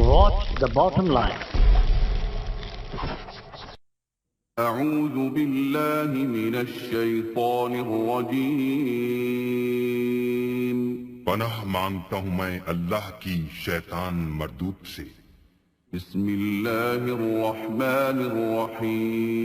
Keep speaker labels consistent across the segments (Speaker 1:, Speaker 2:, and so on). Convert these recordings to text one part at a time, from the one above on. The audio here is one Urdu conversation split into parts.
Speaker 1: Watch the bottom line.
Speaker 2: أعوذ بالله من الشيطان الرجيم.
Speaker 3: پناہ مانگتا ہوں میں اللہ کی شیطان مردود سے.
Speaker 2: بسم اللہ الرحمن الرحیم.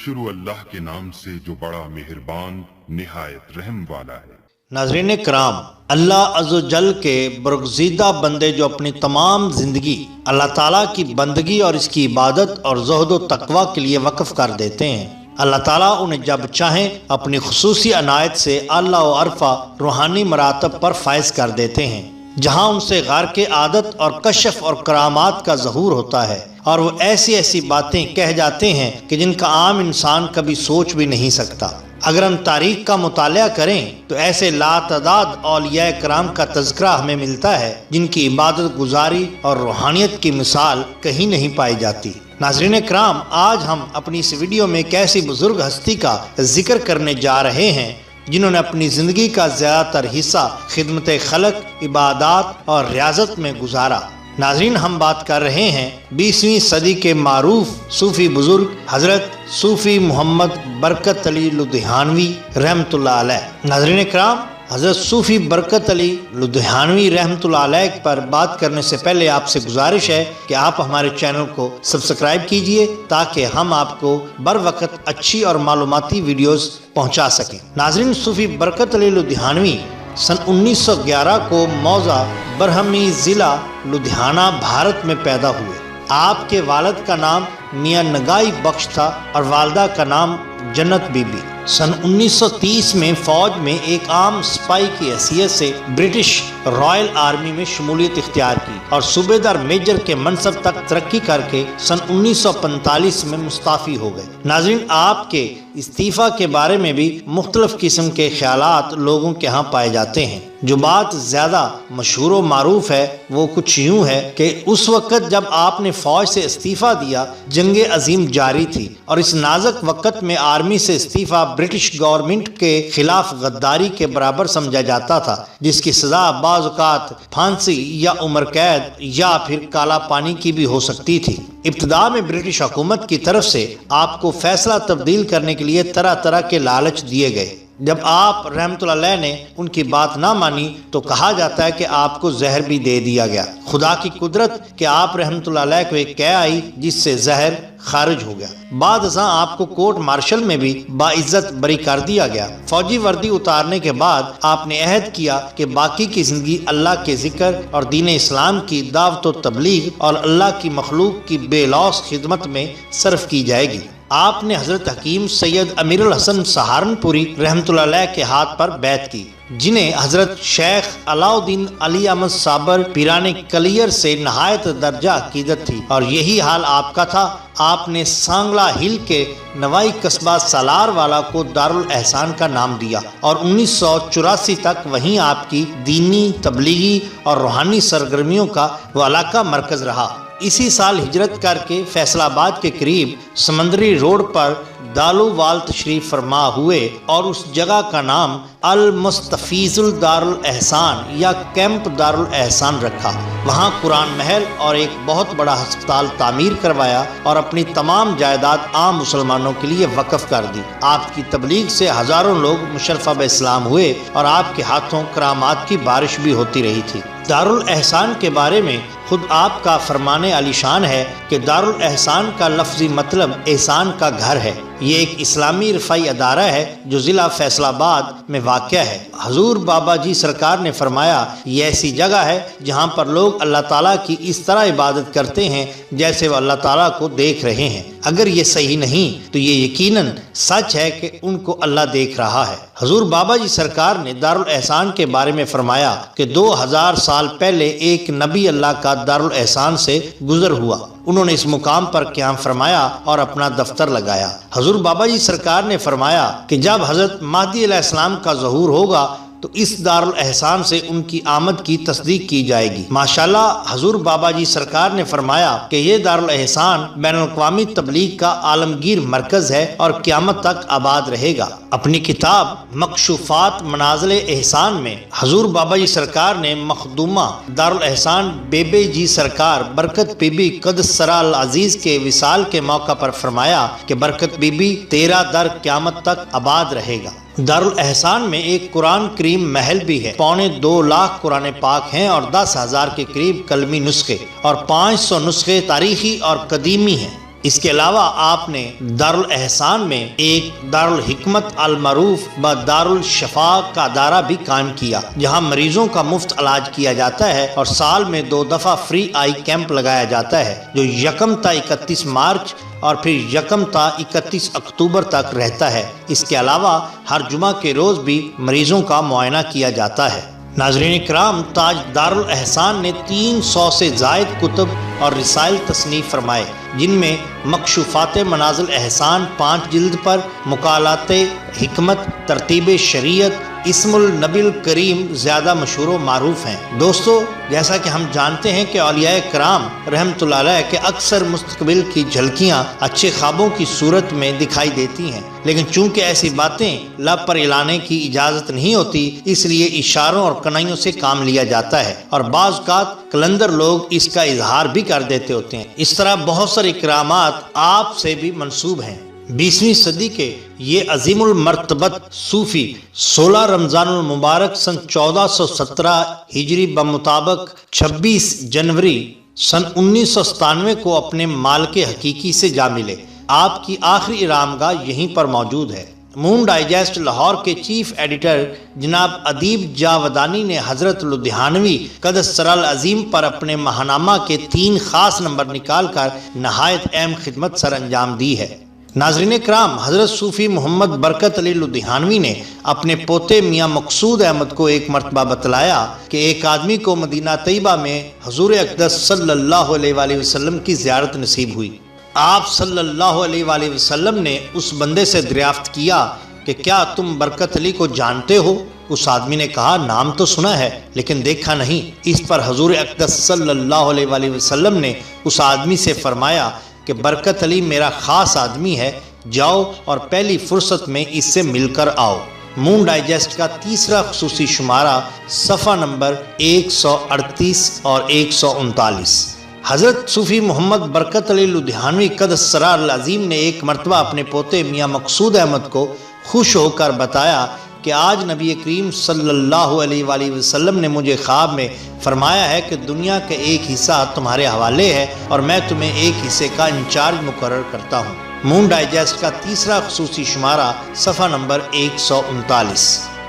Speaker 3: شروع اللہ کے نام سے جو بڑا مہربان نہایت رحم والا ہے.
Speaker 4: ناظرین کرام، اللہ عز و جل کے برگزیدہ بندے جو اپنی تمام زندگی اللہ تعالیٰ کی بندگی اور اس کی عبادت اور زہد و تقوی کے لیے وقف کر دیتے ہیں، اللہ تعالیٰ انہیں جب چاہیں اپنی خصوصی عنایت سے اعلیٰ و عرفہ روحانی مراتب پر فائز کر دیتے ہیں، جہاں ان سے غار کے عادت اور کشف اور کرامات کا ظہور ہوتا ہے، اور وہ ایسی ایسی باتیں کہہ جاتے ہیں کہ جن کا عام انسان کبھی سوچ بھی نہیں سکتا. اگر ہم تاریخ کا مطالعہ کریں تو ایسے لاتعداد اولیاء کرام کا تذکرہ ہمیں ملتا ہے جن کی عبادت گزاری اور روحانیت کی مثال کہیں نہیں پائی جاتی. ناظرین کرام، آج ہم اپنی اس ویڈیو میں ایک ایسی بزرگ ہستی کا ذکر کرنے جا رہے ہیں جنہوں نے اپنی زندگی کا زیادہ تر حصہ خدمت خلق، عبادات اور ریاضت میں گزارا. ناظرین، ہم بات کر رہے ہیں 20ویں صدی کے معروف صوفی بزرگ حضرت صوفی محمد برکت علی لدھیانوی رحمۃ اللہ علیہ. ناظرین کرام، حضرت صوفی برکت علی لدھیانوی رحمۃ اللہ علیہ پر بات کرنے سے پہلے آپ سے گزارش ہے کہ آپ ہمارے چینل کو سبسکرائب کیجئے تاکہ ہم آپ کو بر وقت اچھی اور معلوماتی ویڈیوز پہنچا سکیں. ناظرین، صوفی برکت علی لدھیانوی سن 1911 کو موضع برہمی ضلع لدھیانہ بھارت میں پیدا ہوئے. آپ کے والد کا نام میاں نگائی بخش تھا اور والدہ کا نام جنت بی بی. سن 1930 میں فوج میں ایک عام سپاہی کی حیثیت سے برٹش رائل آرمی میں شمولیت اختیار کی اور صوبیدار میجر کے منصب تک ترقی کر کے سن 1945 میں مستعفی ہو گئے. ناظرین، آپ کے استعفیٰ کے بارے میں بھی مختلف قسم کے خیالات لوگوں کے ہاں پائے جاتے ہیں. جو بات زیادہ مشہور و معروف ہے وہ کچھ یوں ہے کہ اس وقت جب آپ نے فوج سے استعفیٰ دیا، جنگ عظیم جاری تھی اور اس نازک وقت میں آرمی سے استعفیٰ برٹش گورنمنٹ کے خلاف غداری کے برابر سمجھا جاتا تھا، جس کی سزا بعض اوقات پھانسی یا عمر قید یا پھر کالا پانی کی بھی ہو سکتی تھی. ابتدا میں برٹش حکومت کی طرف سے آپ کو فیصلہ تبدیل کرنے کے لیے طرح طرح کے لالچ دیے گئے. جب آپ رحمۃ اللہ علیہ نے ان کی بات نہ مانی تو کہا جاتا ہے کہ آپ کو زہر بھی دے دیا گیا. خدا کی قدرت کہ آپ رحمۃ اللہ علیہ کو ایک قے آئی جس سے زہر خارج ہو گیا. بعد ازاں آپ کو کورٹ مارشل میں بھی باعزت بری کر دیا گیا. فوجی وردی اتارنے کے بعد آپ نے عہد کیا کہ باقی کی زندگی اللہ کے ذکر اور دین اسلام کی دعوت و تبلیغ اور اللہ کی مخلوق کی بے لوث خدمت میں صرف کی جائے گی. آپ نے حضرت حکیم سید امیر الحسن سہارنپوری رحمۃ اللہ علیہ کے ہاتھ پر بیعت کی، جنہیں حضرت شیخ علاؤ الدین علی احمد صابر پیران کلیر سے نہایت درجہ عقیدت تھی، اور یہی حال آپ کا تھا. آپ نے سانگلا ہل کے نوائی قصبہ سالار والا کو دارالاحسان کا نام دیا اور 1984 تک وہیں آپ کی دینی، تبلیغی اور روحانی سرگرمیوں کا وہ علاقہ مرکز رہا. اسی سال ہجرت کر کے فیصل آباد کے قریب سمندری روڈ پر دالو وال تشریف فرما ہوئے اور اس جگہ کا نام المستفیض الدارالاحسان یا کیمپ دارالاحسان رکھا. وہاں قرآن محل اور ایک بہت بڑا ہسپتال تعمیر کروایا اور اپنی تمام جائیداد عام مسلمانوں کے لیے وقف کر دی. آپ کی تبلیغ سے ہزاروں لوگ مشرفہ باسلام ہوئے اور آپ کے ہاتھوں کرامات کی بارش بھی ہوتی رہی تھی. دارالاحسان کے بارے میں خود آپ کا فرمان علی شان ہے کہ دارالاحسان کا لفظی مطلب احسان کا گھر ہے. یہ ایک اسلامی رفاعی ادارہ ہے جو ضلع فیصل آباد میں واقع ہے. حضور بابا جی سرکار نے فرمایا، یہ ایسی جگہ ہے جہاں پر لوگ اللہ تعالیٰ کی اس طرح عبادت کرتے ہیں جیسے وہ اللہ تعالیٰ کو دیکھ رہے ہیں. اگر یہ صحیح نہیں تو یہ یقیناً سچ ہے کہ ان کو اللہ دیکھ رہا ہے. حضور بابا جی سرکار نے دارالاحسان کے بارے میں فرمایا کہ 2000 سال پہلے ایک نبی اللہ کا دارالاحسان سے گزر ہوا. انہوں نے اس مقام پر قیام فرمایا اور اپنا دفتر لگایا. حضور بابا جی سرکار نے فرمایا کہ جب حضرت مہدی علیہ السلام کا ظہور ہوگا تو اس دارالاحسان سے ان کی آمد کی تصدیق کی جائے گی۔ ماشاءاللہ حضور بابا جی سرکار نے فرمایا کہ یہ دارالاحسان بین الاقوامی تبلیغ کا عالمگیر مرکز ہے اور قیامت تک آباد رہے گا۔ اپنی کتاب مکشوفات منازل احسان میں حضور بابا جی سرکار نے مخدومہ دارالاحسان بیبے جی سرکار برکت بی بی قدس سرا العزیز کے وصال کے موقع پر فرمایا کہ برکت بی بی تیرا در قیامت تک آباد رہے گا۔ دارالاحسان میں ایک قرآن کریم محل بھی ہے، 2.25 لاکھ قرآن پاک ہیں اور 10,000 کے قریب کلمی نسخے اور 500 نسخے تاریخی اور قدیمی ہیں۔ اس کے علاوہ آپ نے دارالاحسان میں ایک دارالحکمت المعروف و دارالشفا کا ادارہ بھی قائم کیا، جہاں مریضوں کا مفت علاج کیا جاتا ہے اور سال میں 2 دفعہ فری آئی کیمپ لگایا جاتا ہے، جو 1 تا 31 مارچ اور پھر 1 تا 31 اکتوبر تک رہتا ہے۔ اس کے علاوہ ہر جمعہ کے روز بھی مریضوں کا معائنہ کیا جاتا ہے۔ ناظرین کرام، تاج دارالاحسان نے 300 سے زائد کتب اور رسائل تصنیف فرمائے، جن میں مکشوفات منازل احسان 5 جلد پر، مقالات حکمت، ترتیب شریعت، اسم النبی الکریم زیادہ مشہور و معروف ہیں۔ دوستو، جیسا کہ ہم جانتے ہیں کہ اولیاء کرام رحمت اللہ علیہ کے اکثر مستقبل کی جھلکیاں اچھے خوابوں کی صورت میں دکھائی دیتی ہیں، لیکن چونکہ ایسی باتیں لب پر اعلانے کی اجازت نہیں ہوتی، اس لیے اشاروں اور کنائیوں سے کام لیا جاتا ہے، اور بعض اوقات کلندر لوگ اس کا اظہار بھی کر دیتے ہوتے ہیں۔ اس طرح بہت سارے کرامات آپ سے بھی منسوب ہیں۔ 20ویں صدی کے یہ عظیم المرتبت صوفی 16 رمضان المبارک سن 1417 ہجری بمطابق 26 جنوری سن 1997 کو اپنے مالک حقیقی سے جا ملے۔ آپ کی آخری آرامگاہ یہیں پر موجود ہے۔ مون ڈائجسٹ لاہور کے چیف ایڈیٹر جناب ادیب جاودانی نے حضرت لدھیانوی قدس سرا العظیم پر اپنے ماہنامہ کے 3 خاص نمبر نکال کر نہایت اہم خدمت سر انجام دی ہے۔ ناظرین کرام، حضرت صوفی محمد برکت علی لدھیانوی نے اپنے پوتے میاں مقصود احمد کو ایک مرتبہ بتلایا کہ ایک آدمی کو مدینہ طیبہ میں حضور اقدس صلی اللہ علیہ وآلہ وسلم کی زیارت نصیب ہوئی۔ آپ صلی اللہ علیہ وآلہ وسلم نے اس بندے سے دریافت کیا کہ کیا تم برکت علی کو جانتے ہو؟ اس آدمی نے کہا، نام تو سنا ہے لیکن دیکھا نہیں۔ اس پر حضور اقدس صلی اللہ علیہ وآلہ وسلم نے اس آدمی سے فرمایا کہ برکت علی میرا خاص آدمی ہے، جاؤ اور پہلی فرصت میں اس سے مل کر آؤ۔ مون ڈائجسٹ کا 3 خصوصی شمارہ، صفحہ نمبر 138 اور 139۔ حضرت صوفی محمد برکت علی لدھیانوی قدس سرا العظیم نے ایک مرتبہ اپنے پوتے میاں مقصود احمد کو خوش ہو کر بتایا کہ آج نبی کریم صلی اللہ علیہ وآلہ وسلم نے مجھے خواب میں فرمایا ہے کہ دنیا کا ایک حصہ تمہارے حوالے ہے اور میں تمہیں ایک حصے کا انچارج مقرر کرتا ہوں۔ مون ڈائجسٹ کا 3 خصوصی شمارہ، صفحہ نمبر 139۔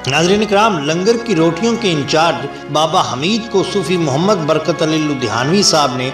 Speaker 4: ناظرین کرام، لنگر کی روٹیوں کے انچارج بابا حمید کو صوفی محمد برکت علی لدھیانوی صاحب نے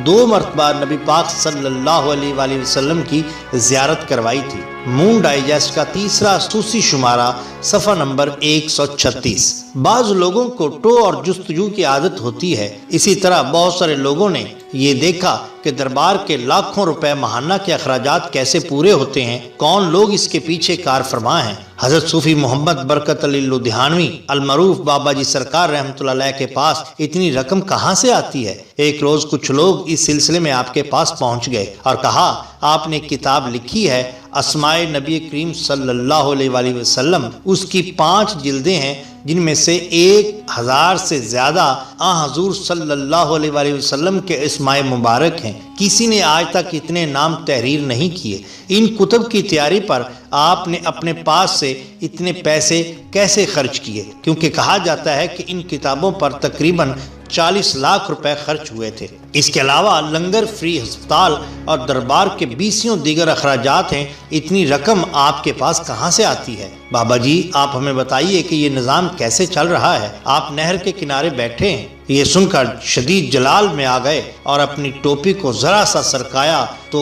Speaker 4: 2 مرتبہ نبی پاک صلی اللہ علیہ وآلہ وسلم کی زیارت کروائی تھی۔ مون ڈائجسٹ کا 3 خصوصی شمارہ، صفحہ نمبر 136۔ بعض لوگوں کو ٹو اور جستجو کی عادت ہوتی ہے، اسی طرح بہت سارے لوگوں نے یہ دیکھا کہ دربار کے لاکھوں روپے ماہانہ کے اخراجات کیسے پورے ہوتے ہیں، کون لوگ اس کے پیچھے کار فرما ہیں۔ حضرت صوفی محمد برکت علی لدھیانوی المعروف بابا جی سرکار رحمت اللہ علیہ کے پاس اتنی رقم کہاں سے آتی ہے؟ ایک روز کچھ لوگ اس سلسلے میں آپ کے پاس پہنچ گئے اور کہا، آپ نے کتاب لکھی ہے اسماء نبی کریم صلی اللہ علیہ وآلہ وسلم، اس کی 5 جلدیں ہیں، جن میں سے 1000 سے زیادہ حضور صلی اللہ علیہ وآلہ وسلم کے اسماء مبارک ہیں۔ کسی نے آج تک اتنے نام تحریر نہیں کیے۔ ان کتب کی تیاری پر آپ نے اپنے پاس سے اتنے پیسے کیسے خرچ کیے؟ کیونکہ کہا جاتا ہے کہ ان کتابوں پر تقریباً 40 لاکھ روپے خرچ ہوئے تھے۔ اس کے علاوہ لنگر، فری ہسپتال اور دربار کے 20 دیگر اخراجات ہیں۔ اتنی رقم آپ کے پاس کہاں سے آتی ہے؟ بابا جی، آپ ہمیں بتائیے کہ یہ نظام کیسے چل رہا ہے؟ آپ نہر کے کنارے بیٹھے ہیں۔ یہ سن کر شدید جلال میں آ گئے اور اپنی ٹوپی کو ذرا سا سرکایا تو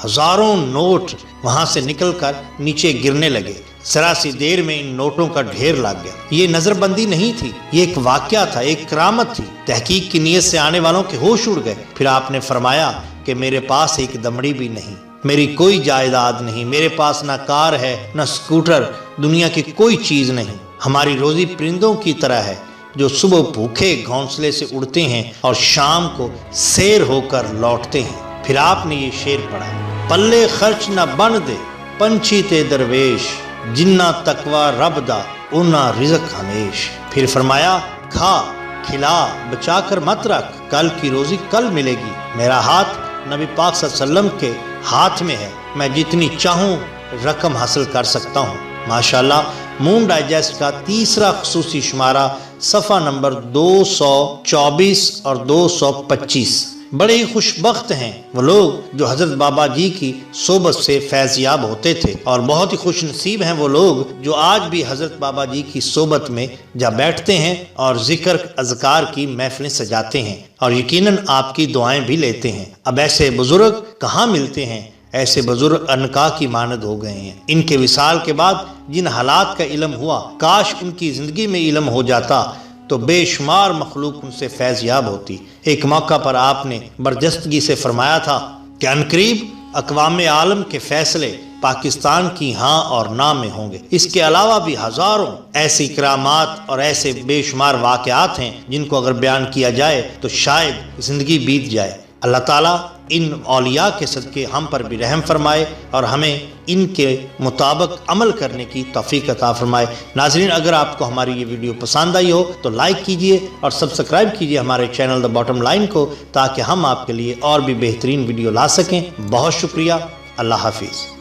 Speaker 4: ہزاروں نوٹ وہاں سے نکل کر نیچے گرنے لگے۔ ذرا سی دیر میں ان نوٹوں کا ڈھیر لگ گیا۔ یہ نظر بندی نہیں تھی، یہ ایک واقعہ تھا، ایک کرامت تھی۔ تحقیق کی نیت سے آنے والوں کے ہوش اڑ گئے۔ پھر آپ نے فرمایا کہ میرے پاس ایک دمڑی بھی نہیں، میری کوئی جائیداد نہیں، میرے پاس نہ کار ہے نہ سکوٹر، دنیا کی کوئی چیز نہیں۔ ہماری روزی پرندوں کی طرح ہے جو صبح بھوکے گھونسلے سے اڑتے ہیں اور شام کو سیر ہو کر لوٹتے ہیں۔ پھر آپ نے یہ شعر پڑھا، پلے خرچ نہ بن دے پنچھی تے درویش، جنہ تقوی رب دا اونا رزق ہمیش۔ پھر فرمایا، کھا کھلا بچا کر مت رکھ، کل کی روزی کل ملے گی۔ میرا ہاتھ نبی پاک صلی اللہ علیہ وسلم کے ہاتھ میں ہے، میں جتنی چاہوں رقم حاصل کر سکتا ہوں۔ ماشاءاللہ مون ڈائجسٹ کا تیسرا خصوصی شمارہ صفحہ نمبر 224 اور 225۔ بڑے ہی خوش بخت ہیں وہ لوگ جو حضرت بابا جی کی صحبت سے فیض یاب ہوتے تھے، اور بہت ہی خوش نصیب ہیں وہ لوگ جو آج بھی حضرت بابا جی کی صحبت میں جا بیٹھتے ہیں اور ذکر اذکار کی محفلیں سجاتے ہیں، اور یقیناً آپ کی دعائیں بھی لیتے ہیں۔ اب ایسے بزرگ کہاں ملتے ہیں؟ ایسے بزرگ انکا کی مانند ہو گئے ہیں۔ ان کے وصال کے بعد جن حالات کا علم ہوا، کاش ان کی زندگی میں علم ہو جاتا تو بے شمار مخلوق ان سے فیض یاب ہوتی۔ ایک موقع پر آپ نے برجستگی سے فرمایا تھا کہ عنقریب اقوام عالم کے فیصلے پاکستان کی ہاں اور نہ میں ہوں گے۔ اس کے علاوہ بھی ہزاروں ایسی کرامات اور ایسے بے شمار واقعات ہیں جن کو اگر بیان کیا جائے تو شاید زندگی بیت جائے۔ اللہ تعالیٰ ان اولیاء کے صدقے ہم پر بھی رحم فرمائے اور ہمیں ان کے مطابق عمل کرنے کی توفیق عطا فرمائے۔ ناظرین، اگر آپ کو ہماری یہ ویڈیو پسند آئی ہو تو لائک کیجئے اور سبسکرائب کیجئے ہمارے چینل دا باٹم لائن کو، تاکہ ہم آپ کے لیے اور بھی بہترین ویڈیو لا سکیں۔ بہت شکریہ، اللہ حافظ۔